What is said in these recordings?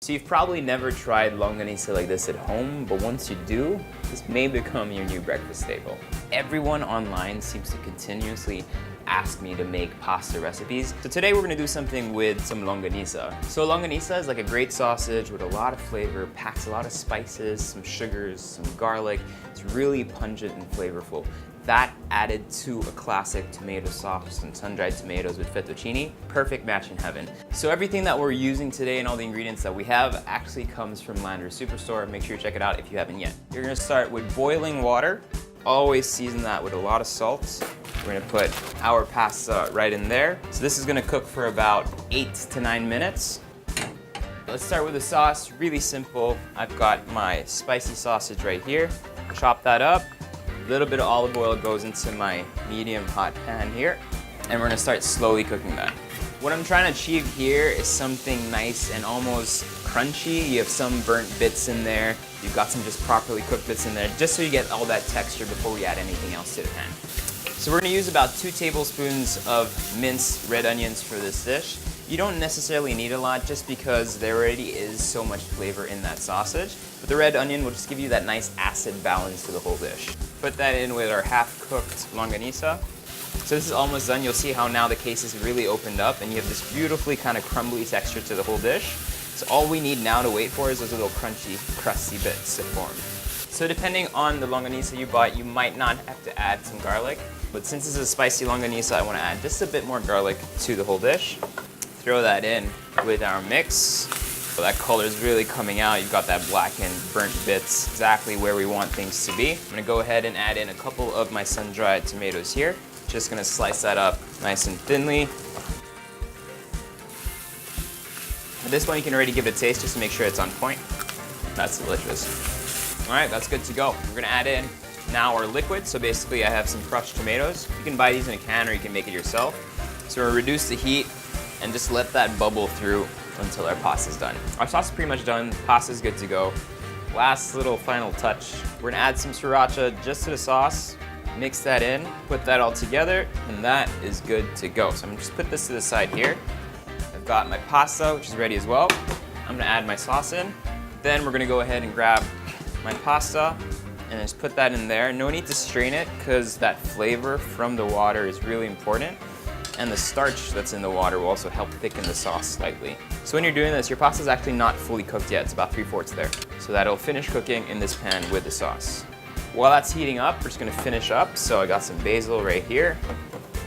So you've probably never tried longanisa like this at home, but once you do, this may become your new breakfast staple. Everyone online seems to continuously ask me to make pasta recipes. So today we're gonna do something with some longanisa. So longanisa is like a great sausage with a lot of flavor, packs a lot of spices, some sugars, some garlic. It's really pungent and flavorful. That added to a classic tomato sauce and sun-dried tomatoes with fettuccine, perfect match in heaven. So everything that we're using today and all the ingredients that we have actually comes from Landers Superstore. Make sure you check it out if you haven't yet. You're gonna start with boiling water. Always season that with a lot of salt. We're gonna put our pasta right in there. So this is gonna cook for about 8 to 9 minutes. Let's start with the sauce, really simple. I've got my spicy sausage right here. Chop that up. A little bit of olive oil goes into my medium hot pan here, and we're gonna start slowly cooking that. What I'm trying to achieve here is something nice and almost crunchy. You have some burnt bits in there. You've got some just properly cooked bits in there, just so you get all that texture before we add anything else to the pan. So we're gonna use about 2 tablespoons of minced red onions for this dish. You don't necessarily need a lot just because there already is so much flavor in that sausage, but the red onion will just give you that nice acid balance to the whole dish. Put that in with our half-cooked longanisa. So this is almost done. You'll see how now the case is really opened up and you have this beautifully kind of crumbly texture to the whole dish. So all we need now to wait for is those little crunchy, crusty bits to form. So depending on the longanisa you bought, you might not have to add some garlic, but since this is a spicy longanisa, I want to add just a bit more garlic to the whole dish. Throw that in with our mix. So that color is really coming out. You've got that blackened, burnt bits, exactly where we want things to be. I'm gonna go ahead and add in a couple of my sun-dried tomatoes here. Just gonna slice that up nice and thinly. At this point, you can already give it a taste just to make sure it's on point. That's delicious. All right, that's good to go. We're gonna add in now our liquid. So basically, I have some crushed tomatoes. You can buy these in a can or you can make it yourself. So we're gonna reduce the heat and just let that bubble through until our pasta's done. Our sauce is pretty much done. Pasta's good to go. Last little final touch. We're gonna add some sriracha just to the sauce, mix that in, put that all together, and that is good to go. So I'm gonna just put this to the side here. I've got my pasta, which is ready as well. I'm gonna add my sauce in. Then we're gonna go ahead and grab my pasta and just put that in there. No need to strain it because that flavor from the water is really important. And the starch that's in the water will also help thicken the sauce slightly. So when you're doing this, your pasta is actually not fully cooked yet. It's about 3/4 there. So that'll finish cooking in this pan with the sauce. While that's heating up, we're just gonna finish up. So I got some basil right here.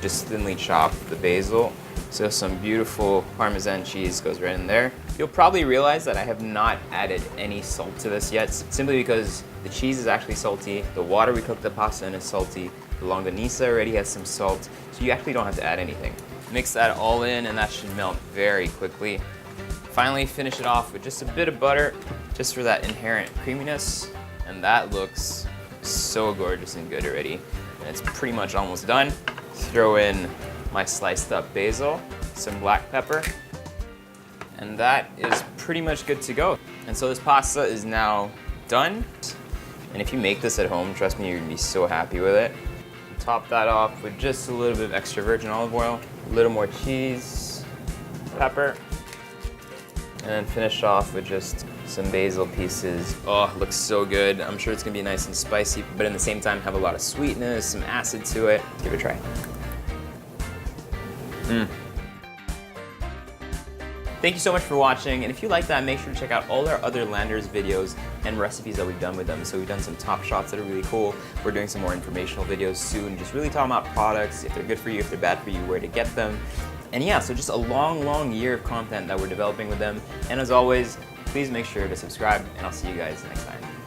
Just thinly chopped the basil. So some beautiful Parmesan cheese goes right in there. You'll probably realize that I have not added any salt to this yet, simply because the cheese is actually salty. The water we cooked the pasta in is salty. The longanisa already has some salt, so you actually don't have to add anything. Mix that all in and that should melt very quickly. Finally, finish it off with just a bit of butter, just for that inherent creaminess. And that looks so gorgeous and good already. And it's pretty much almost done. Throw in my sliced up basil, some black pepper, and that is pretty much good to go. And so this pasta is now done. And if you make this at home, trust me, you're gonna be so happy with it. Top that off with just a little bit of extra virgin olive oil, a little more cheese, pepper, and then finish off with just some basil pieces. Oh, it looks so good. I'm sure it's gonna be nice and spicy, but at the same time have a lot of sweetness, some acid to it. Let's give it a try. Thank you so much for watching, and if you like that, make sure to check out all our other Landers videos and recipes that we've done with them. So we've done some top shots that are really cool. We're doing some more informational videos soon, just really talking about products, if they're good for you, if they're bad for you, where to get them. And yeah, so just a long year of content that we're developing with them. And as always, please make sure to subscribe, and I'll see you guys next time.